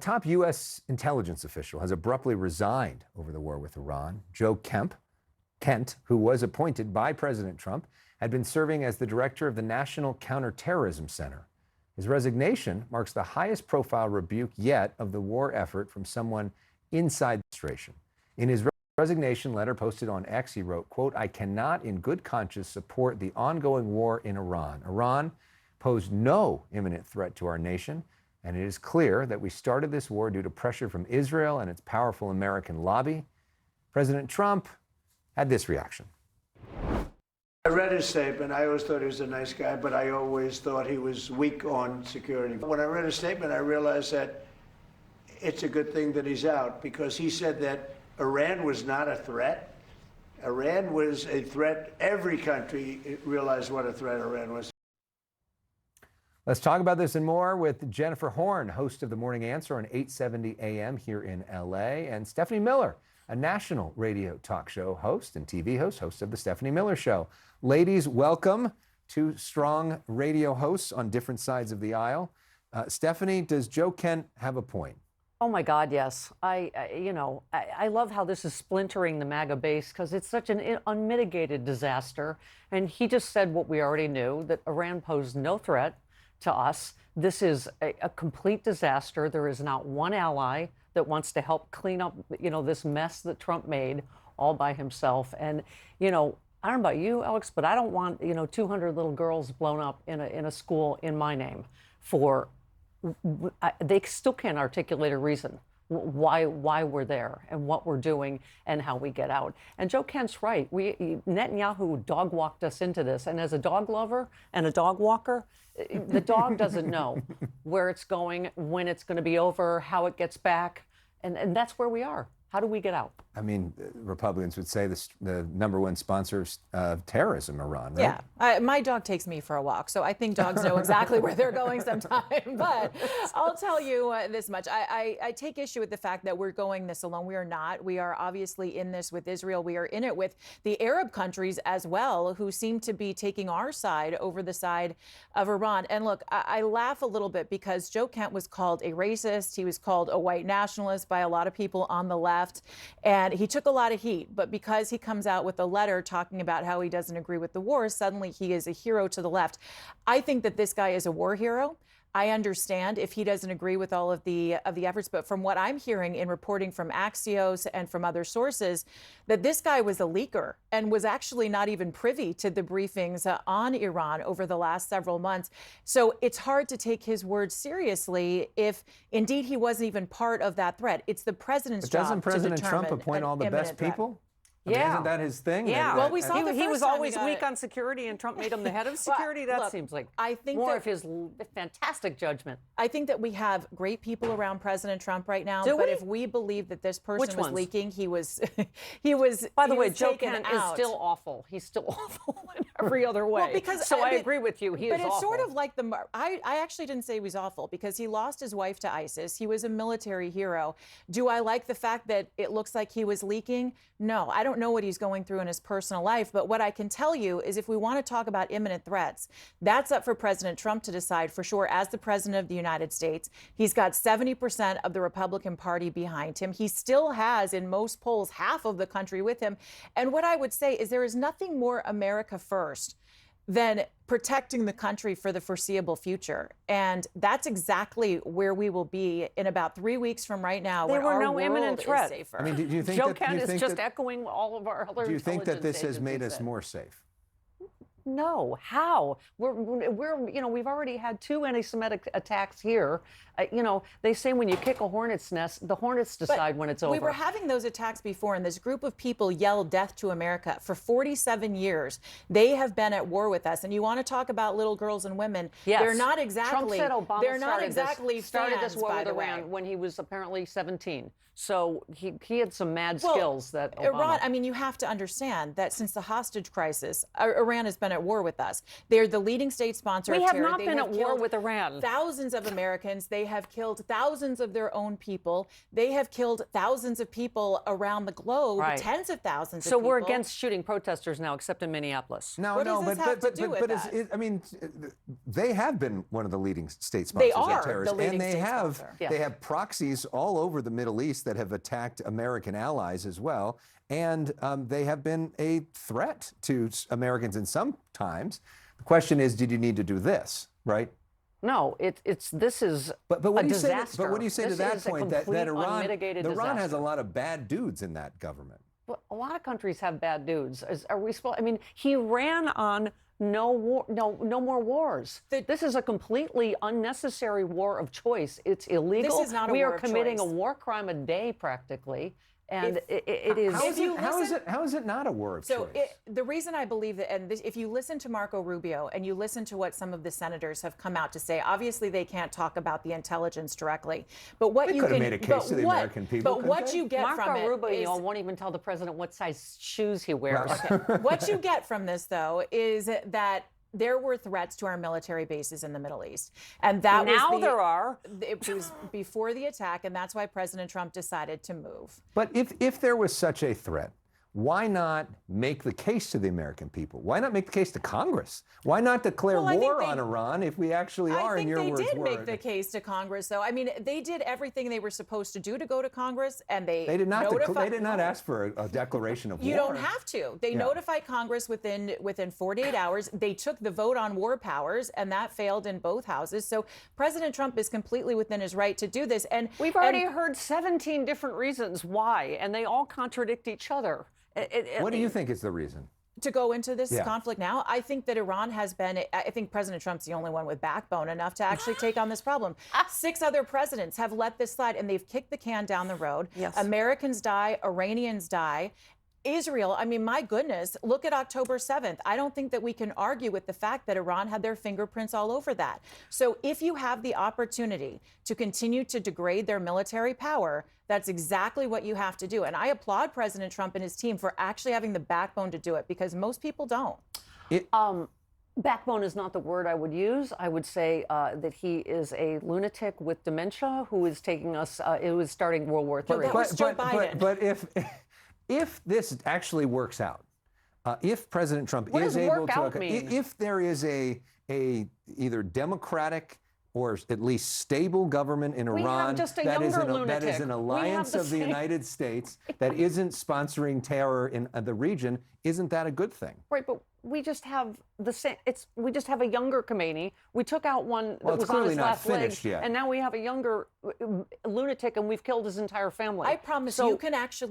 Top U.S. intelligence official has abruptly resigned over the war with Iran. Joe Kent, who was appointed by President Trump, had been serving as the director of the National Counterterrorism Center. His resignation marks the highest profile rebuke yet of the war effort from someone inside the administration. In his resignation letter posted on X, he wrote, quote, "I cannot in good conscience support the ongoing war in Iran. Iran posed no imminent threat to our nation, and it is clear that we started this war due to pressure from Israel and its powerful American lobby." President Trump had this reaction. I read his statement. I always thought he was a nice guy, but I always thought he was weak on security. When I read his statement, I realized that it's a good thing that he's out, because he said that Iran was not a threat. Iran was a threat. Every country realized what a threat Iran was. Let's talk about this and more with Jennifer Horn, host of The Morning Answer on 870 AM here in LA, and Stephanie Miller, a national radio talk show host and TV host of The Stephanie Miller Show. Ladies, welcome. Two strong radio hosts on different sides of the aisle. Stephanie, does Joe Kent have a point? Oh my God, yes. I love how this is splintering the MAGA base, because it's such an unmitigated disaster. And he just said what we already knew, that Iran posed no threat to us. This is a complete disaster. There is not one ally that wants to help clean up, this mess that Trump made all by himself. And, I don't know about you, Alex, but I don't want, 200 little girls blown up in a school in my name for, they still can't articulate a reason why we're there and what we're doing and how we get out. And Joe Kent's right. Netanyahu dog walked us into this. And as a dog lover and a dog walker, the dog doesn't know where it's going, when it's going to be over, how it gets back. And that's where we are. How do we get out? I mean, Republicans would say this, the number one sponsor of terrorism, Iran, right? Yeah, my dog takes me for a walk, so I think dogs know exactly where they're going sometime. But I'll tell you this much. I take issue with the fact that we're going this alone. We are not. We are obviously in this with Israel. We are in it with the Arab countries as well, who seem to be taking our side over the side of Iran. And look, I laugh a little bit because Joe Kent was called a racist. He was called a white nationalist by a lot of people on the left. And he took a lot of heat, but because he comes out with a letter talking about how he doesn't agree with the war, suddenly he is a hero to the left. I think that this guy is a war hero. I understand if he doesn't agree with all of the efforts, but from what I'm hearing in reporting from Axios and from other sources, that this guy was a leaker and was actually not even privy to the briefings on Iran over the last several months. So it's hard to take his words seriously if indeed he wasn't even part of that threat. It's the president's job to determine. Doesn't President Trump appoint all the best people? I mean, isn't that his thing? Yeah. Well, we saw he was always weak on security, and Trump made him the head of security. Well, that look, seems like I think more that, of his fantastic judgment. I think that we have great people around President Trump right now. Do but we? if we believe that this person Which was ones? leaking, he was. By the way, Joe taken Kent out. is still awful. He's still awful in every other way. Well, because so I agree with you. He is awful. But it's sort of like I actually didn't say he was awful because he lost his wife to ISIS. He was a military hero. Do I like the fact that it looks like he was leaking? No, I don't know what he's going through in his personal life. But what I can tell you is if we want to talk about imminent threats, that's up for President Trump to decide for sure. As the president of the United States, he's got 70% of the Republican Party behind him. He still has, in most polls, half of the country with him. And what I would say is there is nothing more America first than protecting the country for the foreseeable future. And that's exactly where we will be in about 3 weeks from right now. There when were our no world imminent is threat. safer. I mean, do you think Joe that, Kent is just that, echoing all of our other. Do you think that this has made us said. more safe? No. How? We've already had 2 anti-Semitic attacks here. They say when you kick a hornet's nest, the hornets decide when it's over. We were having those attacks before, and this group of people yelled death to America. For 47 years, they have been at war with us. And you want to talk about little girls and women? Yes. They're not exactly. Trump said Obama they're not exactly started fans, this war by with the way. Iran when he was apparently 17. So he had some mad skills that Obama. Iran. I mean, you have to understand that since the hostage crisis, Iran has been at at war with us. They're the leading state sponsor We of have terror. not They been have at war killed with Iran. thousands of Americans. They have killed thousands of their own people. They have killed thousands of people around the globe, Right. tens of thousands of So people. we're against shooting protesters now, except in Minneapolis. No, What no, does this have to do with that? I mean, they have been one of the leading state They sponsors are of terrorists, the leading and they state have sponsor. Yes. they have proxies all over the Middle East that have attacked American allies as well, and they have been a threat to Americans in some times. The question is, did you need to do this, right? No, this is But what a do you say? disaster. But what do you say This to that is a point complete that Iran unmitigated has disaster. a lot of bad dudes in that government? Well, a lot of countries have bad dudes. Are we supposed? I mean, he ran on no war, no more wars. This is a completely unnecessary war of choice. It's illegal. This is not a we war are of committing choice. a war crime a day, practically, and If- it is. How is it not a war of So choice? the reason I believe that, and if you listen to Marco Rubio and you listen to what some of the senators have come out to say, obviously they can't talk about the intelligence directly. But what They you could have can, made a case but to the what- American people, But couldn't what they? you get Marco from it Rubio is, won't even tell the president what size shoes he wears. what you get from this, though, is that there were threats to our military bases in the Middle East, and that Now was there are. It was before the attack, and that's why President Trump decided to move. But if there was such a threat, why not make the case to the American people? Why not make the case to Congress? Why not declare Well, I think war they- on Iran if we actually are, in your I think words, they did make word? the case to Congress, though. I mean, they did everything they were supposed to do to go to Congress, and they They did not. notified, They did not ask for a declaration of war. You don't have to. They Yeah. notified Congress within 48 hours. They took the vote on war powers, and that failed in both houses. So President Trump is completely within his right to do this. And We've already heard 17 different reasons why, and they all contradict each other. What do you think is the reason? to go into this Yeah. conflict now. I think that Iran has been, I think President Trump's the only one with backbone enough to actually take on this problem. 6 other presidents have let this slide, and they've kicked the can down the road. Yes. Americans die, Iranians die. Israel, I mean, my goodness, look at October 7th. I don't think that we can argue with the fact that Iran had their fingerprints all over that. So if you have the opportunity to continue to degrade their military power, that's exactly what you have to do. And I applaud President Trump and his team for actually having the backbone to do it, because most people don't. Backbone is not the word I would use. I would say that he is a lunatic with dementia who is taking us, it was starting World War III. that was Joe Biden. But if this actually works out, if President Trump What is does able work to, out mean? if there is a either democratic or at least stable government in We have Iran just a that is younger that is lunatic. an We have alliance the of the same- United States that isn't sponsoring terror in the region, isn't that a good thing? Right, but we just have the same. We just have a younger Khomeini. We took out one that Well, it's was on clearly his not last finished leg, yet. and now we have a younger lunatic, and we've killed his entire family. I promise So-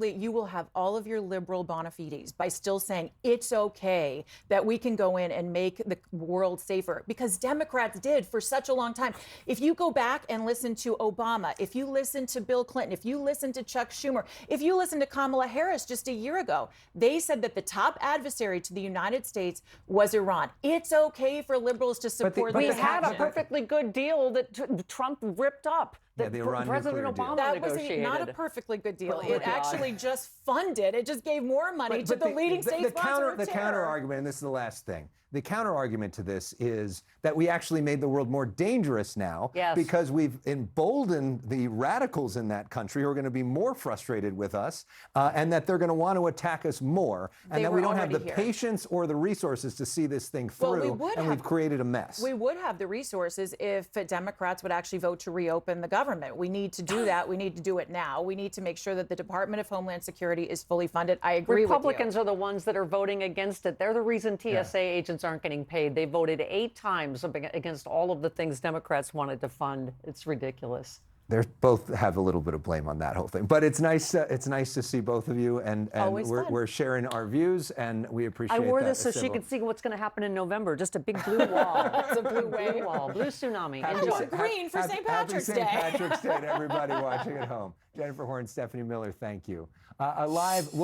you will have all of your liberal bona fides by still saying it's okay that we can go in and make the world safer, because Democrats did for such a long time. If you go back and listen to Obama, if you listen to Bill Clinton, if you listen to Chuck Schumer, if you listen to Kamala Harris just a year ago, they said that the top adversary to the United States was Iran. It's okay for liberals to support but we the this had a action. perfectly good deal that Trump ripped up. That the Iran President nuclear deal. Obama That was negotiated. not a perfectly good deal. Oh, It God. actually just funded. It just gave more money to the leading state sponsor of the terror. counter argument, and this is the last thing. The counter argument to this is that we actually made the world more dangerous now Yes. because we've emboldened the radicals in that country who are going to be more frustrated with us, and that they're going to want to attack us more, and They that were we don't have the already here. patience or the resources to see this thing Well, through, we would and have- we've created a mess. We would have the resources if Democrats would actually vote to reopen the government. We need to do that. We need to do it now. We need to make sure that the Department of Homeland Security is fully funded. I agree Republicans with are the ones that are voting against it. They're the reason TSA agents aren't getting paid. They voted 8 times against all of the things Democrats wanted to fund. It's ridiculous. They both have a little bit of blame on that whole thing, but it's nice. It's nice to see both of you, and Always fun. we're sharing our views, and we appreciate. I wore that, this so she Sybil. could see what's going to happen in November. Just a big blue wall. It's a blue wave. Blue wall, blue tsunami. Happy Enjoy. Sa- green for St. Patrick's Happy Day. St. Patrick's Day to everybody watching at home. Jennifer Horn, Stephanie Miller, thank you. A live.